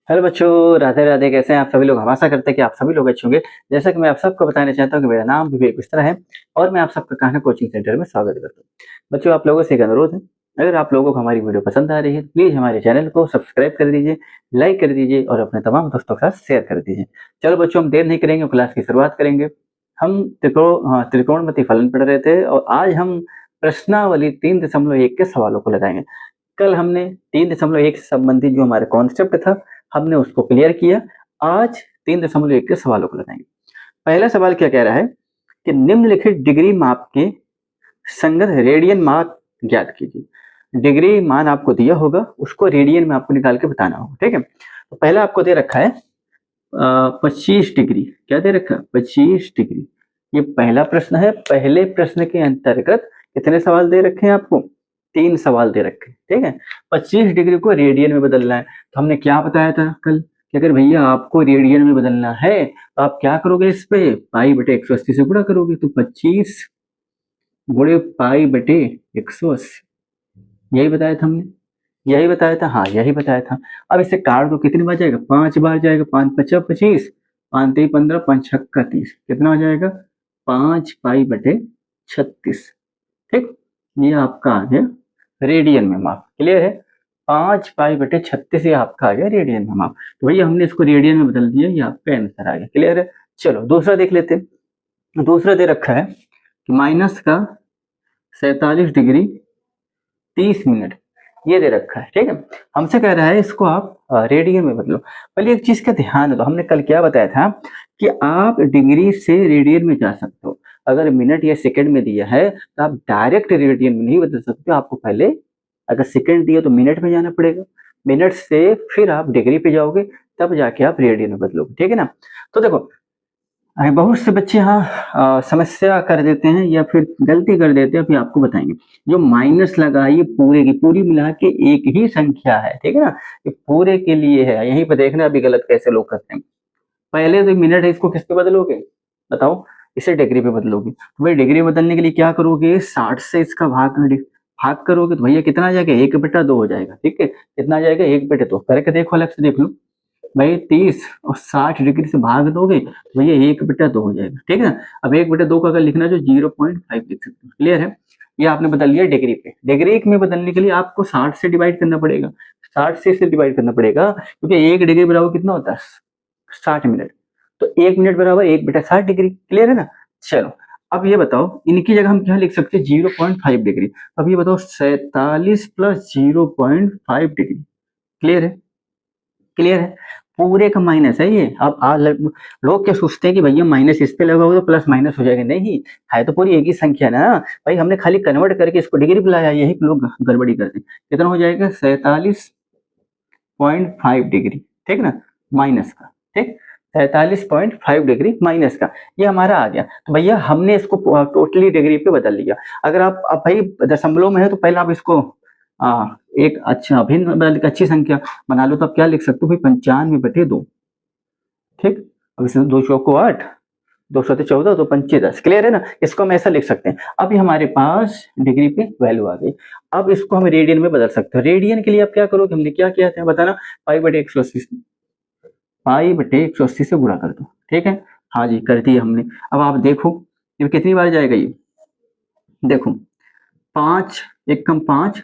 Hello बच्चों, राधे राधे। कैसे हैं आप सभी लोग? हम आशा करते हैं कि आप सभी लोग अच्छे होंगे। जैसा कि मैं आप सबको बताना चाहता हूँ कि मेरा नाम विवेक मिश्रा है और मैं आप सबका कहानी कोचिंग सेंटर में स्वागत करता हूँ। बच्चों, आप लोगों से एक अनुरोध है, अगर आप लोगों को हमारी वीडियो पसंद आ रही है प्लीज़ हमारे चैनल को सब्सक्राइब कर दीजिए, लाइक कर दीजिए और अपने तमाम दोस्तों के साथ शेयर कर दीजिए। चलो बच्चों, हम देर नहीं करेंगे, क्लास की शुरुआत करेंगे। हम त्रिकोणमिति फलन पढ़ रहे थे और आज हम प्रश्नावली 3.1 के सवालों को लगाएंगे। कल हमने 3.1 से संबंधित जो हमारे कॉन्सेप्ट था हमने उसको क्लियर किया। आज 3.1 के सवालों को लगाएंगे। पहला सवाल क्या कह रहा है कि निम्नलिखित डिग्री माप के संगत रेडियन माप ज्ञात कीजिए। डिग्री मान आपको दिया होगा, उसको रेडियन में आपको निकाल के बताना होगा। ठीक है, तो पहला आपको दे रखा है 25 डिग्री। क्या दे रखा है? 25 डिग्री। ये पहला प्रश्न है। पहले प्रश्न के अंतर्गत कितने सवाल दे रखे हैं आपको? 3 सवाल दे रखे हैं। ठीक है, 25 डिग्री को रेडियन में बदलना है। तो हमने क्या बताया था कल कि अगर भैया आपको रेडियन में बदलना है तो आप क्या करोगे? इस पे पाई बटे 180 से गुणा करोगे। तो 25 गुणे पाई बटे 180, यही बताया था हमने। यही बताया था, हाँ यही बताया था। अब इसे काट दो, कितनी बार जाएगा? 5 बार जाएगा। 5 पचा 25, 5 3 15, 5 छक्का 30, कितना हो जाएगा? 5 पाई बटे 36। ठीक, ये आपका आ गया रेडियन में माप। क्लियर है? 5 पाई बटे 36 ये आपका आ गया रेडियन में माप। तो भैया हमने इसको रेडियन में बदल दिया, ये आपका आंसर आ गया। क्लियर है? चलो दूसरा देख लेते हैं। दूसरा दे रखा है कि माइनस का 47 डिग्री 30 मिनट, ये दे रखा है। ठीक है, हमसे कह रहा है इसको आप रेडियन में बदलो। पहले एक चीज का ध्यान दो, हमने कल क्या बताया था कि आप डिग्री से रेडियन में जा सकते हो। अगर मिनट या सेकंड में दिया है तो आप डायरेक्ट रेडियन में नहीं बदल सकते। आपको पहले अगर सेकंड दिया तो मिनट में जाना पड़ेगा, मिनट से फिर आप डिग्री पे जाओगे, तब जाके आप रेडियन में बदलोगे। ठीक है ना? तो देखो, बहुत से बच्चे यहाँ समस्या कर देते हैं या फिर गलती कर देते हैं, अभी आपको बताएंगे। जो माइनस लगा है ये पूरे की पूरी मिला के एक ही संख्या है। ठीक है ना? ये पूरे के लिए है। यहीं पर देखना अभी गलत कैसे लोग करते हैं। पहले तो मिनट है, इसको किस पे बदलोगे? बताओ। इसे डिग्री पे बदलोगे। तो भाई डिग्री बदलने के लिए क्या करोगे? 60 से इसका भाग करोगे तो भैया कितना आ जाएगा? 1/2 हो जाएगा। ठीक है, कितना आ जाएगा? 1/2 करके देखो, अलग से देख लो भाई। 30 और 60 डिग्री से भाग दोगे तो भैया 1/2 हो जाएगा। ठीक है ना? अब 1/2 का अगर लिखना जो 0.5 लिख सकते हो। क्लियर है? ये आपने बदल लिया डिग्री पे। डिग्री में बदलने के लिए आपको 60 से डिवाइड करना पड़ेगा। 60 से इसे डिवाइड करना पड़ेगा क्योंकि 1 डिग्री बराबर कितना होता है? 60 मिनट। तो 1 मिनट बराबर 1/60 डिग्री। क्लियर है ना? चलो, अब ये बताओ इनकी जगह हम क्या लिख सकते हैं? 0.5 डिग्री। अब ये बताओ 47 प्लस 0.5 डिग्री। क्लियर है? क्लियर है? पूरे का माइनस है ये। अब लोग क्या सोचते हैं कि भैया माइनस इस पे लगाओगे तो प्लस माइनस हो जाएगा। नहीं, है तो पूरी एक ही संख्या ना भाई। हमने खाली कन्वर्ट करके इसको डिग्री पे लाया, यही लोग गड़बड़ी करते हैं। कितना हो जाएगा? 47.5 डिग्री। ठीक ना? माइनस का। ठीक, 47.5 डिग्री माइनस का, ये हमारा आ गया। तो भैया हमने इसको टोटली डिग्री पे बदल लिया। अगर आप अब भाई दशमलव में है तो पहले आप इसको एक अच्छा भिन्न मतलब अच्छी संख्या बना लो। तो आप क्या लिख सकते हो भाई? 95/2। ठीक, अब इसमें 2 चौको 8, 2 सौ 14, तो 25 10। क्लियर है ना? इसको हम ऐसा लिख सकते हैं। अभी हमारे पास डिग्री पे वैल्यू आ गई। अब इसको हम रेडियन में बदल सकते हो। रेडियन के लिए आप क्या करोगे? हमने क्या किया था बताना। पाई बटे 180 से गुणा कर दो। ठीक है, हाँ जी कर दिया हमने। अब आप देखो ये कितनी बार जाएगा ये। देखो 5 एक कम 5,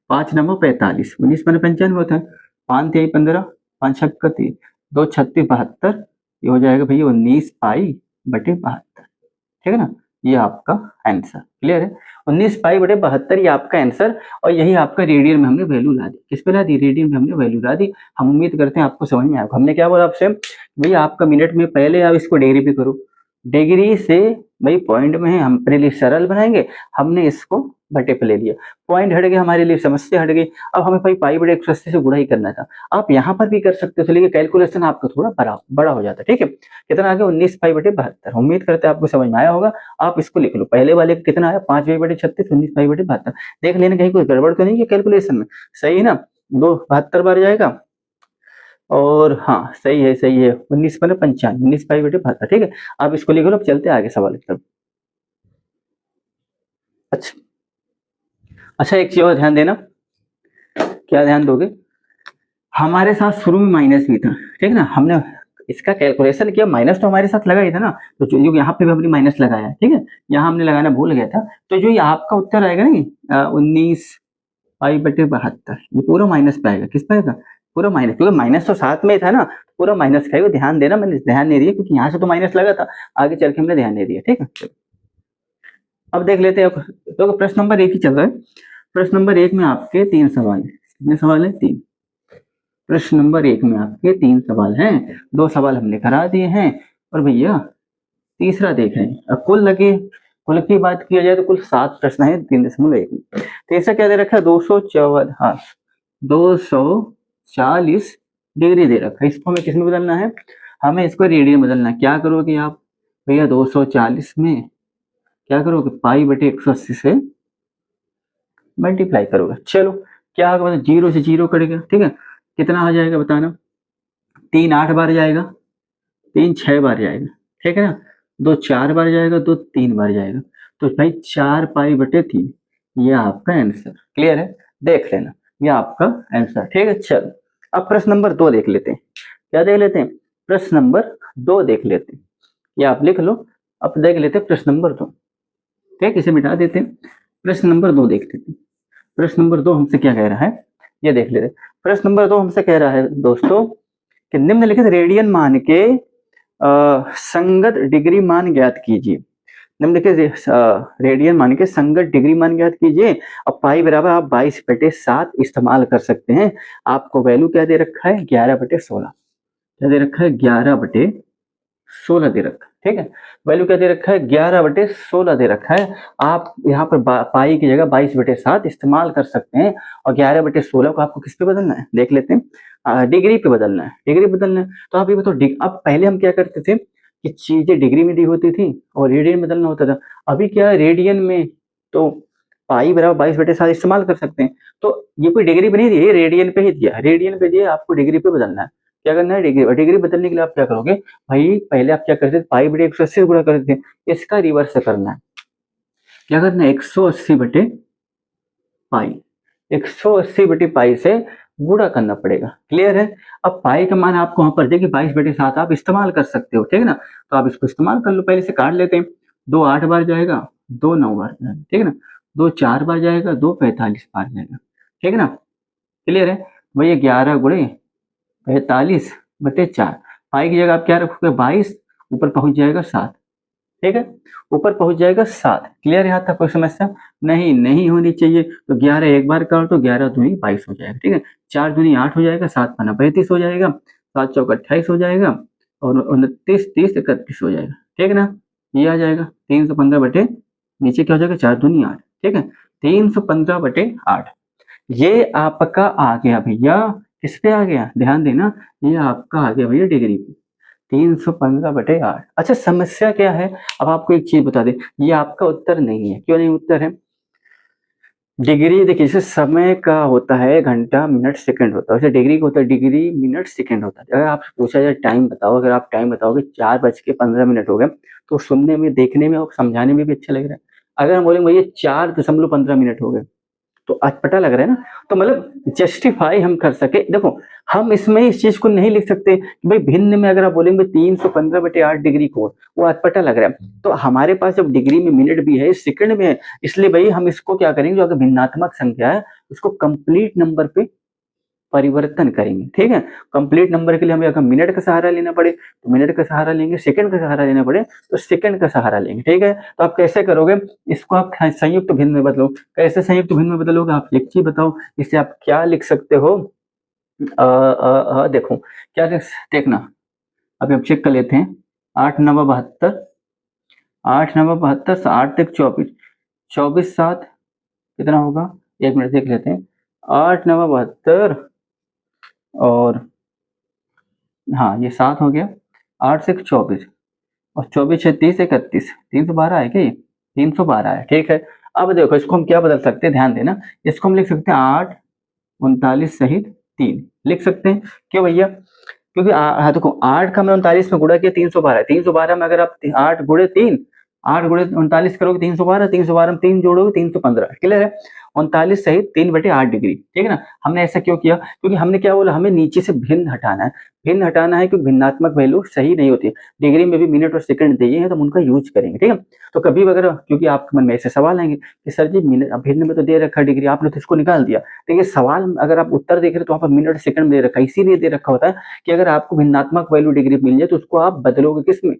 5 नवा 45, 19 बने 95 होता है। 5 3 15, 5 छक्का 30, 2 36 72, ये हो जाएगा भैया 19 पाई बटे 72। ठीक है ना? ये आपका आंसर। क्लियर है? 19 पाई बटे 72 ये आपका आंसर। और यही आपका रेडियन में हमने वैल्यू ला दी। किस पे ला दी? रेडियन में हमने वैल्यू ला दी। हम उम्मीद करते हैं आपको समझ में आएगा। हमने क्या बोला आपसे? भैया आपका मिनट में, पहले आप इसको डिग्री पे करो। डिग्री से भाई पॉइंट में है, हम अपने लिए सरल बनाएंगे। हमने इसको बटे पे ले लिया, पॉइंट हट गया, हमारे लिए समस्या हट गई। अब हमें भाई पाई बटे 180 से गुणा ही करना था। आप यहाँ पर भी कर सकते हो, चलिए कैलकुलेशन आपका थोड़ा बड़ा हो जाता है। ठीक है, कितना आ गया? 19 पाई बटे 72। उम्मीद करते हैं आपको समझ में आया होगा। आप इसको लिख लो। पहले वाले का कितना आया? 5 पाई बटे 36, 19 पाई बटे 72। देख लेना कहीं कोई गड़बड़ तो नहीं है कैलकुलेशन में। सही है ना? 2 72 बार जाएगा और हाँ सही है, सही है। 19 बने 95, 19 पाई बटे 72। ठीक है, आप इसको लिख लो। अब चलते आगे सवाल की तरफ। अच्छा, अच्छा एक चीज और ध्यान देना। क्या ध्यान दोगे? हमारे साथ शुरू में माइनस भी था, ठीक ना, हमने इसका कैलकुलेशन किया, माइनस तो हमारे साथ लगा ही था ना, तो जो यहाँ पे भी हमने माइनस लगाया है, ठीक है, यहाँ हमने लगाना भूल गया था, तो जो ये आपका उत्तर आएगा नहीं 19 π/72, ये पूरा माइनस पे आएगा, किस पे आएगा, पूरा माइनस, क्योंकि माइनस तो साथ में ही था ना, पूरा माइनस खाएगा, ध्यान देना, मैंने ध्यान नहीं दिया क्योंकि यहाँ से तो माइनस लगा था, आगे चल के हमने ध्यान नहीं दिया, ठीक है। अब देख लेते हैं, तो प्रश्न नंबर 1 ही चल रहा है। प्रश्न नंबर 1 में आपके 3 सवाल है, कितने सवाल है, 3। प्रश्न नंबर 1 में आपके 3 सवाल हैं, 2 सवाल हमने करा दिए हैं, और भैया तीसरा देख रहे हैं। अब कुल की बात किया जाए तो कुल 7 प्रश्न है 3.1 में। तीसरा क्या दे रखा है, 240 डिग्री दे रखा है, इसको हमें किसमें बदलना है, हमें इसको रेडियन में बदलना है। क्या करोगे आप भैया, 240 में क्या करोगे, π/180 से मल्टीप्लाई करोगे। चलो क्या होगा, मतलब 0 से 0 कटेगा, ठीक है, कितना आ जाएगा बताना, 3 8 बार जाएगा, 3 6 बार जाएगा, ठीक है ना, 2 4 बार जाएगा, 2 3 बार जाएगा, तो भाई 4π/3, ये आपका आंसर। क्लियर है, देख लेना, ये आपका आंसर, ठीक है। चलो अब प्रश्न नंबर 2 देख लेते हैं, क्या देख लेते हैं, प्रश्न नंबर 2 देख लेते हैं, ये आप लिख लो। अब देख लेते हैं प्रश्न नंबर 2, ठीक, इसे मिटा देते हैं, प्रश्न नंबर 2 देख लेते हैं। प्रश्न नंबर 2 हमसे क्या कह रहा है, ये देख लेते हैं। प्रश्न नंबर 2 हमसे कह रहा है दोस्तों कि निम्नलिखित रेडियन मान के संगत डिग्री मान ज्ञात कीजिए। निम्नलिखित रेडियन मान के संगत डिग्री मान ज्ञात कीजिए। अब पाई बराबर आप 22/7 इस्तेमाल कर सकते हैं। आपको वैल्यू क्या दे रखा है, 11/16, क्या दे रखा है, 11/16 दे रखा है, ठीक है, वैल्यू क्या दे रखा है, 11/16 दे रखा है। आप यहाँ पर पाई की जगह 22/7 इस्तेमाल कर सकते हैं, और 11/16 को आपको किस पे बदलना है, देख लेते हैं, डिग्री पे बदलना है, डिग्री बदलना है। तो आप ये बताओ, अब पहले हम क्या करते थे कि चीजें डिग्री में दी होती थी और रेडियन में बदलना होता था, अभी क्या है, रेडियन में तो पाई बराबर 22/7 इस्तेमाल कर सकते हैं, तो ये कोई डिग्री पे नहीं दी है, रेडियन पे ही दिया, रेडियन पे दिया, आपको डिग्री पे बदलना है। क्या करना है, डिग्री बदलने के लिए आप क्या करोगे भाई, पहले आप क्या करते थे, π/180 गुणा करते थे, इसका रिवर्स करना है, क्या करना है, 180/पाई, 180/पाई से गुणा करना पड़ेगा। क्लियर है, अब पाई का मान आपको वहां पर देखिए 22/7 आप इस्तेमाल कर सकते हो, ठीक है ना, तो आप इसको इस्तेमाल कर लो, पहले से काट लेते हैं, 2 8 बार जाएगा, 2 9 बार जाएगा, ठीक है ना, 2 4 बार जाएगा, 2 45 बार जाएगा, ठीक है ना। क्लियर है भैया, 11×45/4, पाई की जगह आप क्या रखोगे, 22, ऊपर पहुंच जाएगा 7, ठीक है, ऊपर पहुंच जाएगा 7। क्लियर, यहाँ तक कोई समस्या नहीं होनी चाहिए। तो 11 एक बार कर तो 11 दूनी 22 हो जाएगा, ठीक है, 4 दूनी 8 हो जाएगा, 7 पन्ना 35 हो जाएगा, 7 चौक 28 हो जाएगा, और 29 30 31 हो जाएगा, ठीक है ना, ये आ जाएगा 315 नीचे क्या हो जाएगा, 4 दूनी 8, ठीक है, 315/8, ये आपका आ गया भैया, किस पे आ गया, ध्यान देना, ये आपका आ गया भैया डिग्री पे, 315/8। अच्छा समस्या क्या है, अब आपको एक चीज बता दे, ये आपका उत्तर नहीं है, क्यों नहीं उत्तर है, डिग्री देखिए जैसे समय का होता है घंटा मिनट सेकंड होता है, वैसे डिग्री का होता है डिग्री मिनट सेकंड होता है। अगर आपसे पूछा जाए टाइम बताओ, अगर आप टाइम बताओगे 4:15 हो गए, तो सुनने में, देखने में और समझाने में भी अच्छा लग रहा है। अगर हम बोलेंगे भैया 4.15 हो गए, तो आज पता लग रहा है ना, तो मतलब जस्टिफाई हम कर सके। देखो हम इसमें इस चीज को नहीं लिख सकते कि भाई भिन्न में, अगर आप बोलेंगे 315/8 डिग्री को, वो आज पता लग रहा है, तो हमारे पास जब डिग्री में मिनट भी है, सेकंड में है, इसलिए भाई हम इसको क्या करेंगे, जो अगर भिन्नात्मक संख्या है उसको कंप्लीट नंबर पे परिवर्तन करेंगे, ठीक है। कंप्लीट नंबर के लिए हमें अगर मिनट का सहारा लेना पड़े तो मिनट का सहारा लेंगे, सेकंड का सहारा लेना पड़े तो सेकंड का सहारा लेंगे, ठीक है। तो आप कैसे करोगे इसको, आप संयुक्त भिन्न में बदलो, कैसे संयुक्त भिन्न में बदलोगे, आप एक चीज बताओ, इससे आप क्या लिख सकते हो, देखो क्या देखना, अभी हम चेक कर लेते हैं, 8 9 72, 8 9 72, 8 तक 24, 24 7 कितना होगा, 1 मिनट देख लेते हैं, 8 9 72 और हाँ ये 7 हो गया, 8 से 24 और 24 6 30 31, 312 है क्या, ये 312 है, ठीक है। अब देखो इसको हम क्या बदल सकते हैं, ध्यान देना, इसको हम लिख सकते हैं 8 39 सहित 3 लिख सकते हैं, क्यों भैया, क्योंकि हाँ देखो 8 का हमने 39 में गुणा किया 312, 312 में अगर आप 8 गुणे 3 8 गुणे 39 करोगे 312, 312 में 3 जोड़ोगे 315, क्लियर है। 39 सहित 3/8 डिग्री, ठीक है ना। हमने ऐसा क्यों किया, क्योंकि हमने क्या बोला, हमें नीचे से भिन्न हटाना है। भिन्न हटाना है क्योंकि भिन्नात्मक वैल्यू सही नहीं होती, डिग्री में भी मिनट और सेकंड दिए हैं तो हम उनका यूज करेंगे, ठीक है। तो कभी अगर, क्योंकि आपके मन में ऐसे सवाल आएंगे कि सर जी मिनट भिन्न में तो दे रखा डिग्री, आपने तो इसको निकाल दिया। देखिए सवाल अगर आप उत्तर देख रहे तो वहाँ पर मिनट सेकंड में दे रखा है, इसीलिए दे रखा होता है कि अगर आपको भिन्नात्मक वैल्यू डिग्री मिल जाए तो उसको आप बदलोगे किसमें,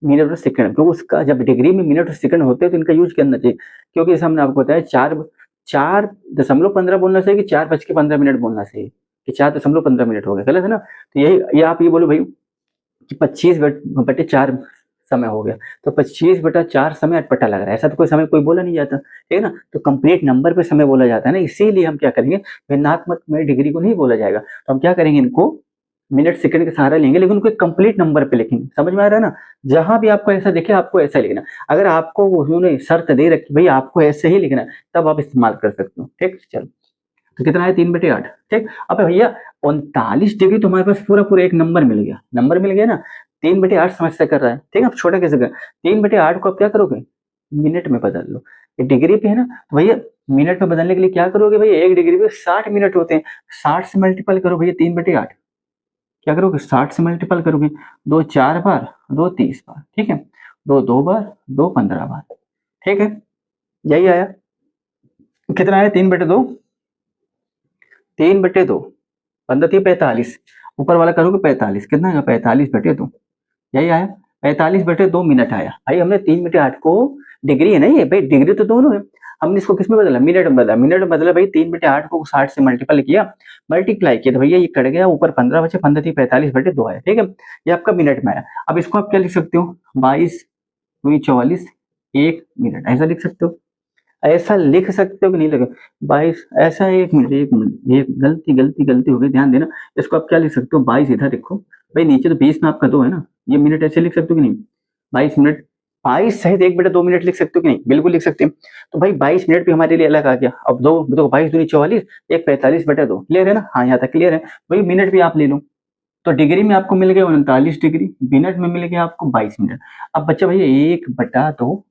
मिनट और सेकंड। तो उसका जब डिग्री में मिनट और सेकंड होते हैं तो इनका यूज करना चाहिए, क्योंकि जैसे हमने आपको बताया 4.15 बोलना चाहिए कि 4:15 बोलना चाहिए, कि 4.15 हो गया, गलत है ना। तो यही ये आप ये बोलो भाई कि 25/4 समय हो गया, तो 25/4 समय अटपटा लग रहा है, ऐसा तो कोई समय कोई बोला नहीं जाता, ठीक है ना। तो कंप्लीट नंबर पे समय बोला जाता है ना, इसीलिए हम क्या करेंगे, भिन्नात्मक में डिग्री को नहीं बोला जाएगा, तो हम क्या करेंगे, इनको मिनट सेकंड का सहारा लेंगे, लेकिन उनको एक कंप्लीट नंबर पे लिखेंगे। समझ में आ रहा है ना। जहां भी आपको ऐसा दिखे आपको ऐसा लिखना। अगर आपको उन्होंने शर्त दे रखी भाई आपको ऐसे ही लिखना है, तब आप इस्तेमाल कर सकते हो, ठीक। चलो, तो कितना है 3/8, ठीक। अब भैया 39 डिग्री तो हमारे पास पूरा पूरा एक नंबर मिल गया, नंबर मिल गया ना। 3/8 समस्या कर रहा है, ठीक है। आप छोटा कैसे कर, 3/8 को आप क्या करोगे, मिनट में बदल लो। ये डिग्री पे है ना, तो भैया मिनट में बदलने के लिए क्या करोगे भैया, 1 डिग्री पे 60 मिनट होते हैं, 60 से मल्टीपल करो भैया 3/8, क्या करोगे 60 से मल्टीपल करोगे, 2 4 बार, 2 30 बार, ठीक है, 2 2 बार, 2 15 बार, ठीक है। यही आया, कितना आया 3/2, 3/2, 15×3 = 45, ऊपर वाला करोगे 45, कितना आएगा 45/2, यही आया। 45/2 मिनट आया। भाई हमने 3/8 को, डिग्री है नहीं है भाई, डिग्री तो दोनों है, हमने इसको किस में बदला, मिनट में बदला, मिनट में बदला भाई। 3/8 को 60 से मल्टीप्लाई किया तो भैया ये कट गया, ऊपर 15 बचे, 15×3 = 45/2 आया, ठीक है। ये आपका मिनट में आया। अब इसको आप क्या लिख सकते हो, 22×2 = 44, 1 मिनट, ऐसा लिख सकते हो। ऐसा लिख सकते हो कि नहीं लगे, 22, ऐसा 1 मिनट, 1 मिनट, ये गलती गलती गलती हो गई, ध्यान देना। इसको आप क्या लिख सकते हो, 22 इधर लिखो भाई, नीचे तो 20 में आपका 2 है ना, ये मिनट ऐसे लिख सकते हो कि नहीं, 22 मिनट, 22 सहित 1/2 मिनट लिख सकते हो कि नहीं, बिल्कुल लिख सकते हैं। तो भाई 22 मिनट भी हमारे लिए अलग आ गया। अब दो देखो, 22×2 = 44, एक 45/2, क्लियर है ना, हाँ यहाँ तक क्लियर है। भाई मिनट भी आप ले लो, तो डिग्री में आपको मिल गया 39 डिग्री, मिनट में मिल गया आपको 22 मिनट। अब बच्चा भैया 1/2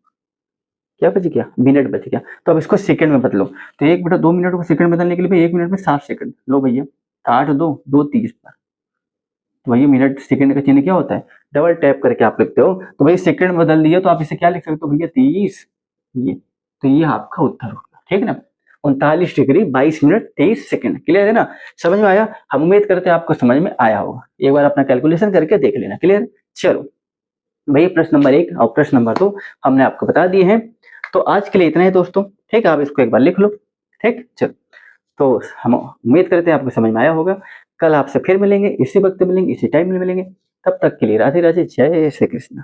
क्या बच गया, मिनट बच गया। तो अब इसको सेकंड में बदलो, तो 1/2 मिनट को सेकंड में बदलने के लिए भाई 1 मिनट में 60 सेकंड लो भैया, 8×2 = 30 बार। तो भैया मिनट सेकंड का चिन्ह क्या होता है, डबल टैप करके आप लिखते हो, तो भाई सेकंड में बदल दिया तो आप इसे क्या लिख सकते हो भैया 30, ये, तो ये आपका उत्तर होगा, ठीक है ना। 39 डिग्री 22 मिनट 23 सेकंड, क्लियर है ना। समझ में आया, हम उम्मीद करते हैं आपको समझ में आया होगा, एक बार अपना कैलकुलेशन करके देख लेना, क्लियर। चलो भैया प्रश्न नंबर 1 और प्रश्न नंबर 2 हमने आपको बता दिए हैं। तो आज के लिए इतना ही दोस्तों, ठीक है, आप इसको एक बार लिख लो, ठीक। चलो, तो हम उम्मीद करते हैं आपको समझ में आया होगा। कल आपसे फिर मिलेंगे, इसी वक्त मिलेंगे, इसी टाइम में मिलेंगे। तब तक के लिए राधे राधे, जय श्री कृष्ण।